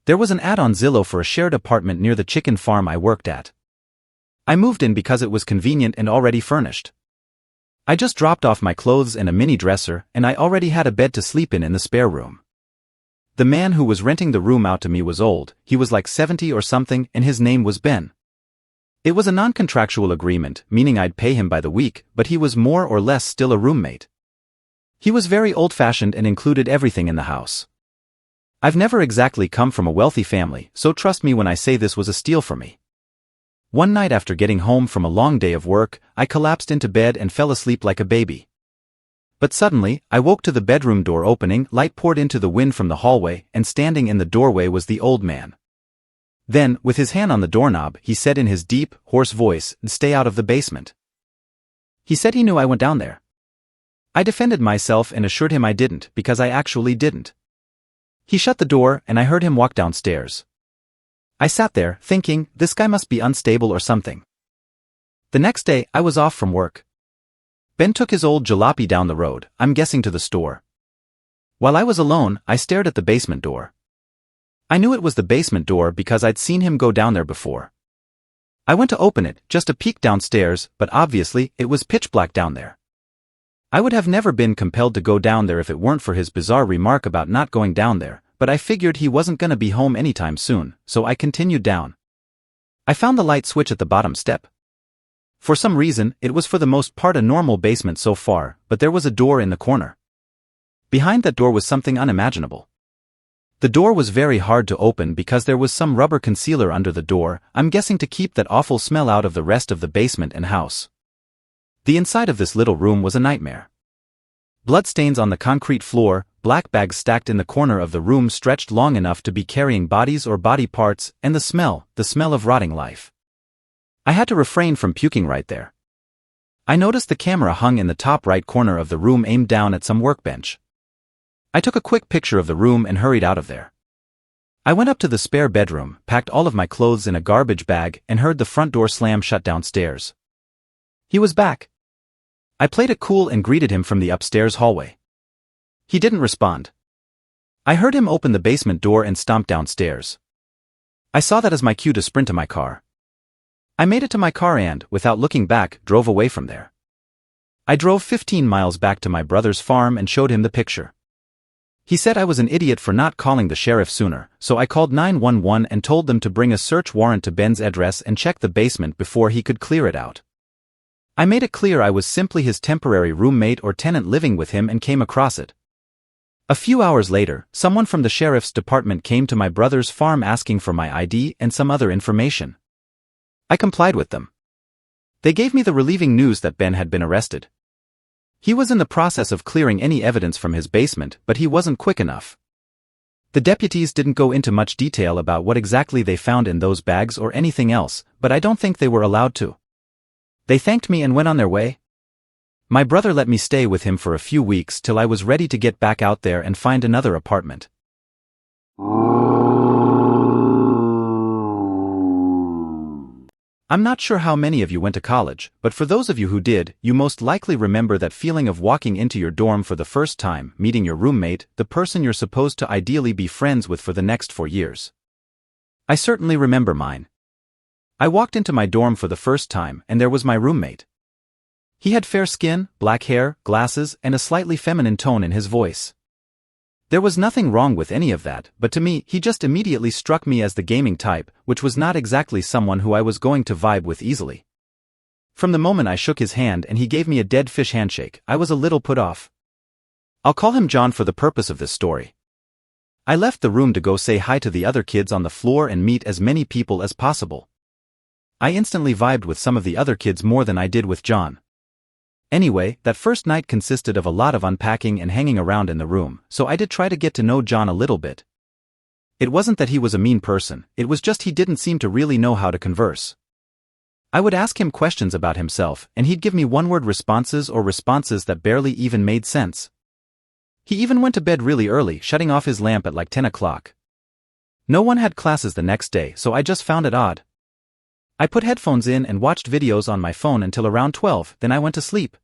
There was an ad on Zillow for a shared apartment near the chicken farm I worked at. I moved in because it was convenient and already furnished. I just dropped off my clothes and a mini dresser, and I already had a bed to sleep in the spare room. The man who was renting the room out to me was old. He was like 70 or something, and his name was Ben. It was a non-contractual agreement, meaning I'd pay him by the week, but he was more or less still a roommate. He was very old-fashioned and included everything in the house. I've never exactly come from a wealthy family, so trust me when I say this was a steal for me. One night after getting home from a long day of work, I collapsed into bed and fell asleep like a baby. But suddenly, I woke to the bedroom door opening, light poured into the wind from the hallway, and standing in the doorway was the old man. Then, with his hand on the doorknob, he said in his deep, hoarse voice, "Stay out of the basement." He said he knew I went down there. I defended myself and assured him I didn't, because I actually didn't. He shut the door, and I heard him walk downstairs. I sat there, thinking, this guy must be unstable or something. The next day, I was off from work. Ben took his old jalopy down the road, I'm guessing to the store. While I was alone, I stared at the basement door. I knew it was the basement door because I'd seen him go down there before. I went to open it, just to peek downstairs, but obviously, it was pitch black down there. I would have never been compelled to go down there if it weren't for his bizarre remark about not going down there, but I figured he wasn't gonna be home anytime soon, so I continued down. I found the light switch at the bottom step. For some reason, it was for the most part a normal basement so far, but there was a door in the corner. Behind that door was something unimaginable. The door was very hard to open because there was some rubber concealer under the door, I'm guessing to keep that awful smell out of the rest of the basement and house. The inside of this little room was a nightmare. Bloodstains on the concrete floor, black bags stacked in the corner of the room stretched long enough to be carrying bodies or body parts, and the smell of rotting life. I had to refrain from puking right there. I noticed the camera hung in the top right corner of the room aimed down at some workbench. I took a quick picture of the room and hurried out of there. I went up to the spare bedroom, packed all of my clothes in a garbage bag, and heard the front door slam shut downstairs. He was back. I played it cool and greeted him from the upstairs hallway. He didn't respond. I heard him open the basement door and stomp downstairs. I saw that as my cue to sprint to my car. I made it to my car and, without looking back, drove away from there. I drove 15 miles back to my brother's farm and showed him the picture. He said I was an idiot for not calling the sheriff sooner, so I called 911 and told them to bring a search warrant to Ben's address and check the basement before he could clear it out. I made it clear I was simply his temporary roommate or tenant living with him and came across it. A few hours later, someone from the sheriff's department came to my brother's farm asking for my ID and some other information. I complied with them. They gave me the relieving news that Ben had been arrested. He was in the process of clearing any evidence from his basement, but he wasn't quick enough. The deputies didn't go into much detail about what exactly they found in those bags or anything else, but I don't think they were allowed to. They thanked me and went on their way. My brother let me stay with him for a few weeks till I was ready to get back out there and find another apartment. I'm not sure how many of you went to college, but for those of you who did, you most likely remember that feeling of walking into your dorm for the first time, meeting your roommate, the person you're supposed to ideally be friends with for the next 4 years. I certainly remember mine. I walked into my dorm for the first time, and there was my roommate. He had fair skin, black hair, glasses, and a slightly feminine tone in his voice. There was nothing wrong with any of that, but to me, he just immediately struck me as the gaming type, which was not exactly someone who I was going to vibe with easily. From the moment I shook his hand and he gave me a dead fish handshake, I was a little put off. I'll call him John for the purpose of this story. I left the room to go say hi to the other kids on the floor and meet as many people as possible. I instantly vibed with some of the other kids more than I did with John. Anyway, that first night consisted of a lot of unpacking and hanging around in the room, so I did try to get to know John a little bit. It wasn't that he was a mean person, it was just he didn't seem to really know how to converse. I would ask him questions about himself, and he'd give me one-word responses or responses that barely even made sense. He even went to bed really early, shutting off his lamp at like 10 o'clock. No one had classes the next day, so I just found it odd. I put headphones in and watched videos on my phone until around 12, then I went to sleep.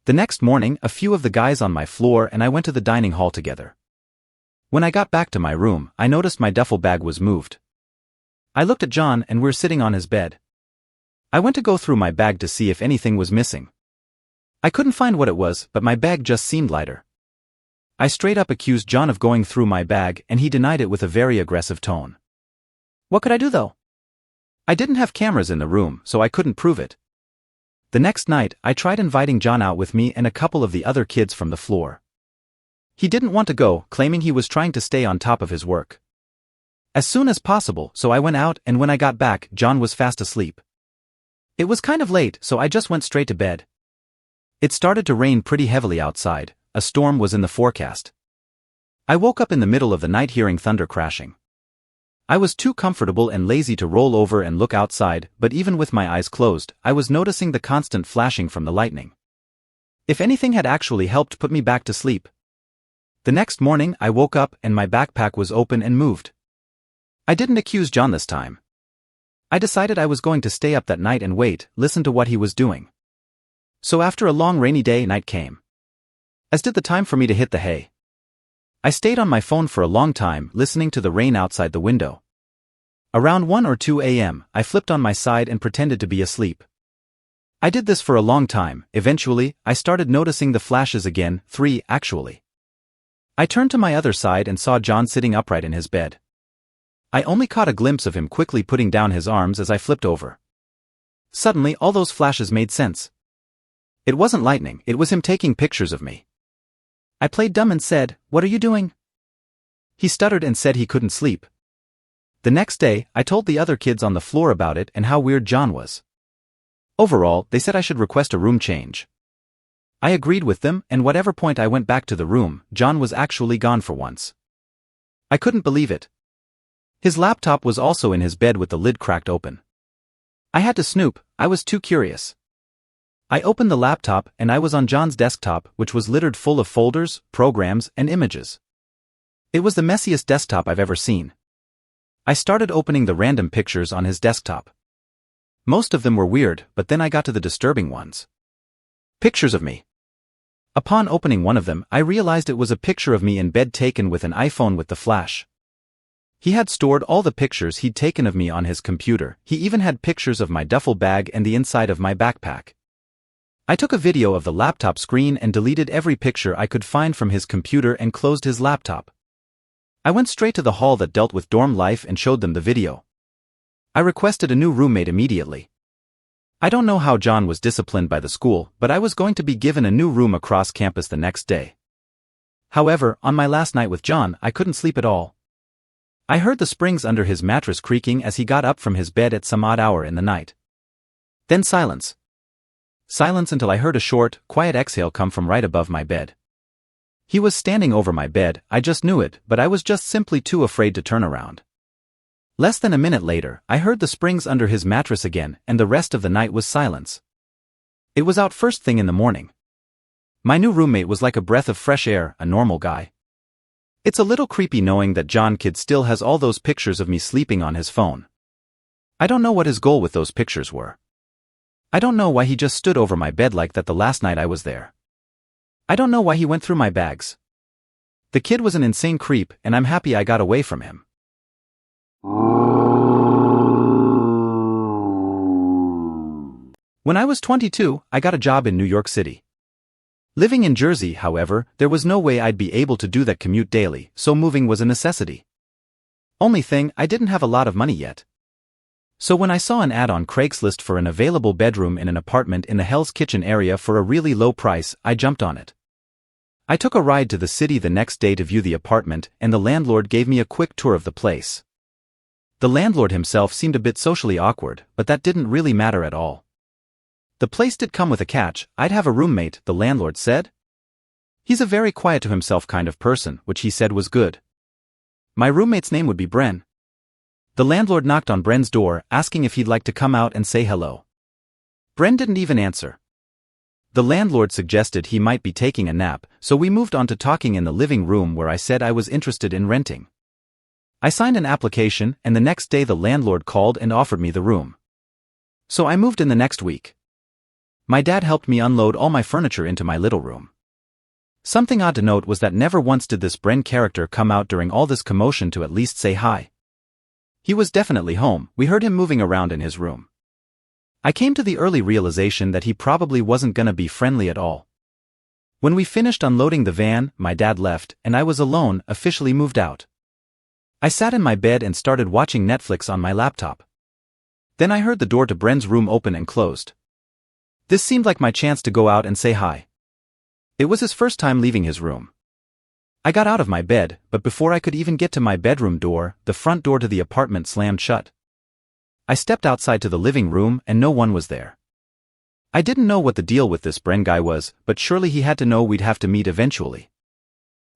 The next morning, a few of the guys on my floor and I went to the dining hall together. When I got back to my room, I noticed my duffel bag was moved. I looked at John and we're sitting on his bed. I went to go through my bag to see if anything was missing. I couldn't find what it was, but my bag just seemed lighter. I straight up accused John of going through my bag and he denied it with a very aggressive tone. What could I do though? I didn't have cameras in the room, so I couldn't prove it. The next night, I tried inviting John out with me and a couple of the other kids from the floor. He didn't want to go, claiming he was trying to stay on top of his work as soon as possible, so I went out, and when I got back, John was fast asleep. It was kind of late, so I just went straight to bed. It started to rain pretty heavily outside. A storm was in the forecast. I woke up in the middle of the night hearing thunder crashing. I was too comfortable and lazy to roll over and look outside, but even with my eyes closed, I was noticing the constant flashing from the lightning. If anything had actually helped put me back to sleep. The next morning, I woke up and my backpack was open and moved. I didn't accuse John this time. I decided I was going to stay up that night and wait, listen to what he was doing. So after a long rainy day, night came. As did the time for me to hit the hay. I stayed on my phone for a long time, listening to the rain outside the window. Around 1 or 2 a.m., I flipped on my side and pretended to be asleep. I did this for a long time. Eventually, I started noticing the flashes again, 3, actually. I turned to my other side and saw John sitting upright in his bed. I only caught a glimpse of him quickly putting down his arms as I flipped over. Suddenly, all those flashes made sense. It wasn't lightning, it was him taking pictures of me. I played dumb and said, "What are you doing?" He stuttered and said he couldn't sleep. The next day, I told the other kids on the floor about it and how weird John was. Overall, they said I should request a room change. I agreed with them, and whatever point I went back to the room, John was actually gone for once. I couldn't believe it. His laptop was also in his bed with the lid cracked open. I had to snoop, I was too curious. I opened the laptop and I was on John's desktop, which was littered full of folders, programs, and images. It was the messiest desktop I've ever seen. I started opening the random pictures on his desktop. Most of them were weird, but then I got to the disturbing ones. Pictures of me. Upon opening one of them, I realized it was a picture of me in bed taken with an iPhone with the flash. He had stored all the pictures he'd taken of me on his computer. He even had pictures of my duffel bag and the inside of my backpack. I took a video of the laptop screen and deleted every picture I could find from his computer and closed his laptop. I went straight to the hall that dealt with dorm life and showed them the video. I requested a new roommate immediately. I don't know how John was disciplined by the school, but I was going to be given a new room across campus the next day. However, on my last night with John, I couldn't sleep at all. I heard the springs under his mattress creaking as he got up from his bed at some odd hour in the night. Then silence. Silence until I heard a short, quiet exhale come from right above my bed. He was standing over my bed, I just knew it, but I was just simply too afraid to turn around. Less than a minute later, I heard the springs under his mattress again, and the rest of the night was silence. It was out first thing in the morning. My new roommate was like a breath of fresh air, a normal guy. It's a little creepy knowing that John Kid still has all those pictures of me sleeping on his phone. I don't know what his goal with those pictures were. I don't know why he just stood over my bed like that the last night I was there. I don't know why he went through my bags. The kid was an insane creep, and I'm happy I got away from him. When I was 22, I got a job in New York City. Living in Jersey, however, there was no way I'd be able to do that commute daily, so moving was a necessity. Only thing, I didn't have a lot of money yet. So when I saw an ad on Craigslist for an available bedroom in an apartment in the Hell's Kitchen area for a really low price, I jumped on it. I took a ride to the city the next day to view the apartment, and the landlord gave me a quick tour of the place. The landlord himself seemed a bit socially awkward, but that didn't really matter at all. The place did come with a catch. I'd have a roommate, the landlord said. He's a very quiet to himself kind of person, which he said was good. My roommate's name would be Bren. The landlord knocked on Bren's door, asking if he'd like to come out and say hello. Bren didn't even answer. The landlord suggested he might be taking a nap, so we moved on to talking in the living room where I said I was interested in renting. I signed an application, and the next day the landlord called and offered me the room. So I moved in the next week. My dad helped me unload all my furniture into my little room. Something odd to note was that never once did this Bren character come out during all this commotion to at least say hi. He was definitely home. We heard him moving around in his room. I came to the early realization that he probably wasn't gonna be friendly at all. When we finished unloading the van, my dad left, and I was alone, officially moved out. I sat in my bed and started watching Netflix on my laptop. Then I heard the door to Bren's room open and closed. This seemed like my chance to go out and say hi. It was his first time leaving his room. I got out of my bed, but before I could even get to my bedroom door, the front door to the apartment slammed shut. I stepped outside to the living room and no one was there. I didn't know what the deal with this Bren guy was, but surely he had to know we'd have to meet eventually.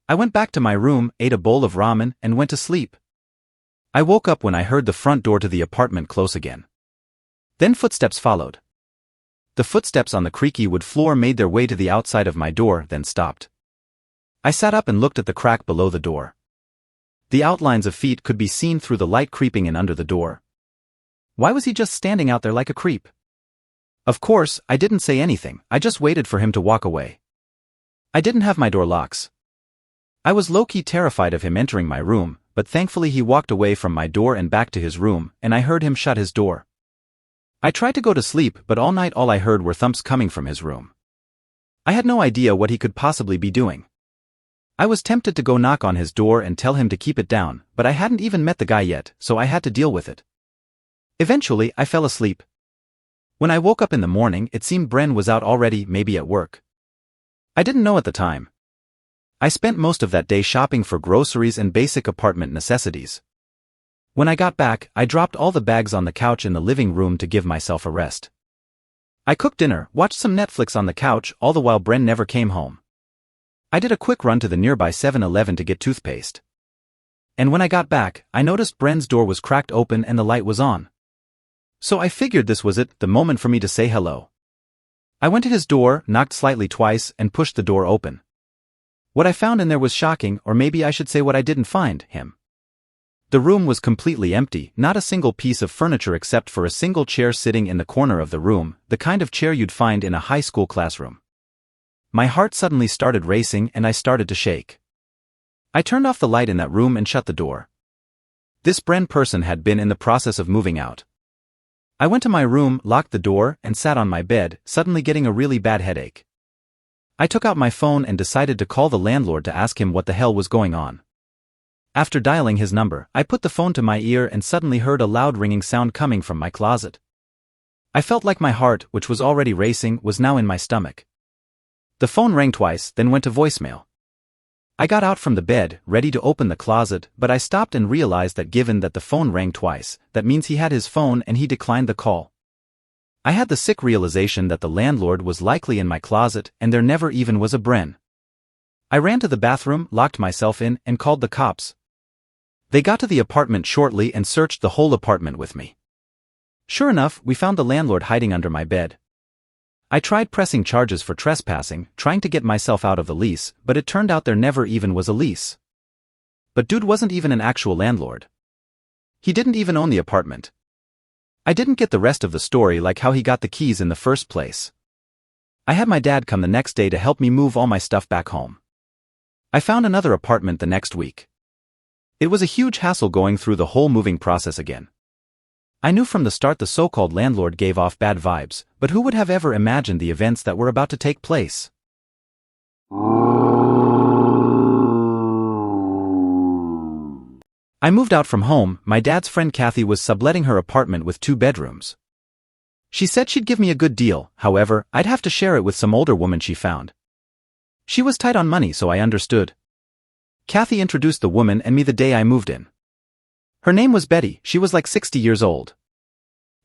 I went back to my room, ate a bowl of ramen, and went to sleep. I woke up when I heard the front door to the apartment close again. Then footsteps followed. The footsteps on the creaky wood floor made their way to the outside of my door, then stopped. I sat up and looked at the crack below the door. The outlines of feet could be seen through the light creeping in under the door. Why was he just standing out there like a creep? Of course, I didn't say anything, I just waited for him to walk away. I didn't have my door locks. I was low-key terrified of him entering my room, but thankfully he walked away from my door and back to his room, and I heard him shut his door. I tried to go to sleep, but all night all I heard were thumps coming from his room. I had no idea what he could possibly be doing. I was tempted to go knock on his door and tell him to keep it down, but I hadn't even met the guy yet, so I had to deal with it. Eventually, I fell asleep. When I woke up in the morning, it seemed Bren was out already, maybe at work. I didn't know at the time. I spent most of that day shopping for groceries and basic apartment necessities. When I got back, I dropped all the bags on the couch in the living room to give myself a rest. I cooked dinner, watched some Netflix on the couch, all the while Bren never came home. I did a quick run to the nearby 7-Eleven to get toothpaste. And when I got back, I noticed Bren's door was cracked open and the light was on. So I figured this was it, the moment for me to say hello. I went to his door, knocked slightly twice, and pushed the door open. What I found in there was shocking, or maybe I should say what I didn't find, him. The room was completely empty, not a single piece of furniture except for a single chair sitting in the corner of the room, the kind of chair you'd find in a high school classroom. My heart suddenly started racing and I started to shake. I turned off the light in that room and shut the door. This Bren person had been in the process of moving out. I went to my room, locked the door, and sat on my bed, suddenly getting a really bad headache. I took out my phone and decided to call the landlord to ask him what the hell was going on. After dialing his number, I put the phone to my ear and suddenly heard a loud ringing sound coming from my closet. I felt like my heart, which was already racing, was now in my stomach. The phone rang twice, then went to voicemail. I got out from the bed, ready to open the closet, but I stopped and realized that given that the phone rang twice, that means he had his phone and he declined the call. I had the sick realization that the landlord was likely in my closet and there never even was a Bren. I ran to the bathroom, locked myself in, and called the cops. They got to the apartment shortly and searched the whole apartment with me. Sure enough, we found the landlord hiding under my bed. I tried pressing charges for trespassing, trying to get myself out of the lease, but it turned out there never even was a lease. But dude wasn't even an actual landlord. He didn't even own the apartment. I didn't get the rest of the story, like how he got the keys in the first place. I had my dad come the next day to help me move all my stuff back home. I found another apartment the next week. It was a huge hassle going through the whole moving process again. I knew from the start the so-called landlord gave off bad vibes, but who would have ever imagined the events that were about to take place? I moved out from home. My dad's friend Kathy was subletting her apartment with 2 bedrooms. She said she'd give me a good deal, however, I'd have to share it with some older woman she found. She was tight on money, so I understood. Kathy introduced the woman and me the day I moved in. Her name was Betty. She was like 60 years old.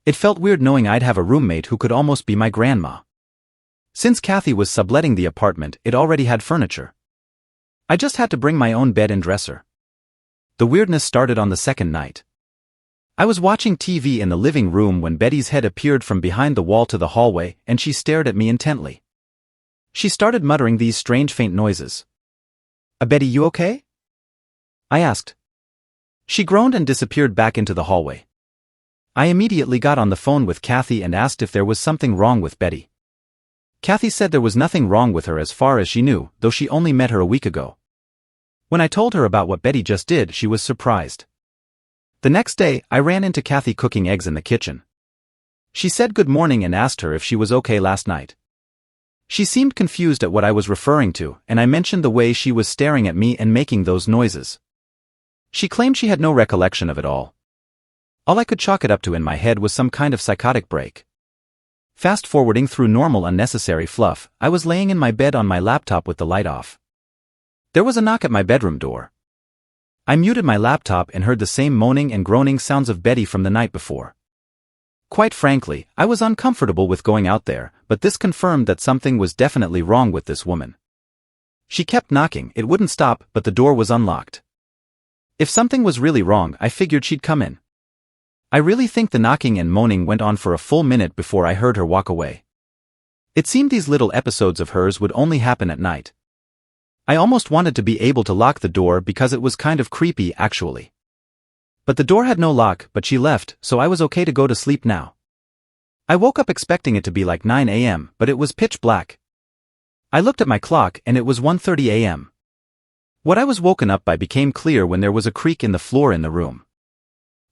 It felt weird knowing I'd have a roommate who could almost be my grandma. Since Kathy was subletting the apartment, it already had furniture. I just had to bring my own bed and dresser. The weirdness started on the second night. I was watching TV in the living room when Betty's head appeared from behind the wall to the hallway, and she stared at me intently. She started muttering these strange faint noises. Betty, you okay?" I asked. She groaned and disappeared back into the hallway. I immediately got on the phone with Kathy and asked if there was something wrong with Betty. Kathy said there was nothing wrong with her as far as she knew, though she only met her a week ago. When I told her about what Betty just did, she was surprised. The next day, I ran into Kathy cooking eggs in the kitchen. She said good morning and asked her if she was okay last night. She seemed confused at what I was referring to, and I mentioned the way she was staring at me and making those noises. She claimed she had no recollection of it all. All I could chalk it up to in my head was some kind of psychotic break. Fast-forwarding through normal unnecessary fluff, I was laying in my bed on my laptop with the light off. There was a knock at my bedroom door. I muted my laptop and heard the same moaning and groaning sounds of Betty from the night before. Quite frankly, I was uncomfortable with going out there, but this confirmed that something was definitely wrong with this woman. She kept knocking, it wouldn't stop, but the door was unlocked. If something was really wrong, I figured she'd come in. I really think the knocking and moaning went on for a full minute before I heard her walk away. It seemed these little episodes of hers would only happen at night. I almost wanted to be able to lock the door because it was kind of creepy, actually. But the door had no lock, but she left, so I was okay to go to sleep now. I woke up expecting it to be like 9 a.m., but it was pitch black. I looked at my clock and it was 1:30 a.m. What I was woken up by became clear when there was a creak in the floor in the room.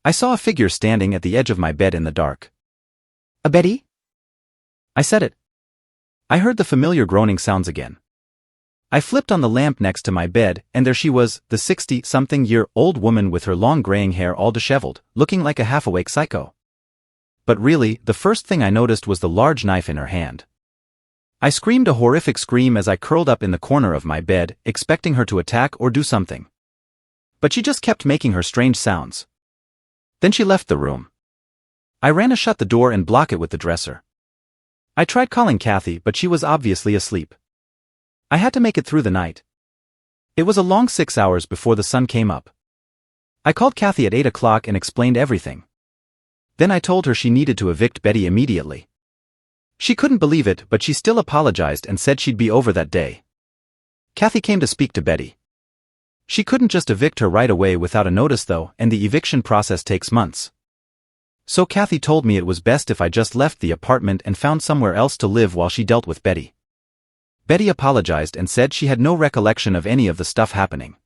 I saw a figure standing at the edge of my bed in the dark. Betty? I said it. I heard the familiar groaning sounds again. I flipped on the lamp next to my bed, and there she was, the 60-something-year-old woman with her long graying hair all disheveled, looking like a half-awake psycho. But really, the first thing I noticed was the large knife in her hand. I screamed a horrific scream as I curled up in the corner of my bed, expecting her to attack or do something. But she just kept making her strange sounds. Then she left the room. I ran to shut the door and block it with the dresser. I tried calling Kathy, but she was obviously asleep. I had to make it through the night. It was a long 6 hours before the sun came up. I called Kathy at 8 o'clock and explained everything. Then I told her she needed to evict Betty immediately. She couldn't believe it, but she still apologized and said she'd be over that day. Kathy came to speak to Betty. She couldn't just evict her right away without a notice though, and the eviction process takes months. So Kathy told me it was best if I just left the apartment and found somewhere else to live while she dealt with Betty. Betty apologized and said she had no recollection of any of the stuff happening.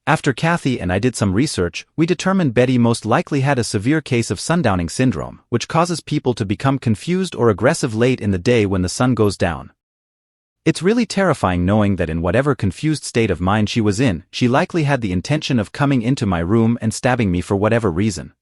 After Kathy and I did some research, we determined Betty most likely had a severe case of sundowning syndrome, which causes people to become confused or aggressive late in the day when the sun goes down. It's really terrifying knowing that in whatever confused state of mind she was in, she likely had the intention of coming into my room and stabbing me for whatever reason.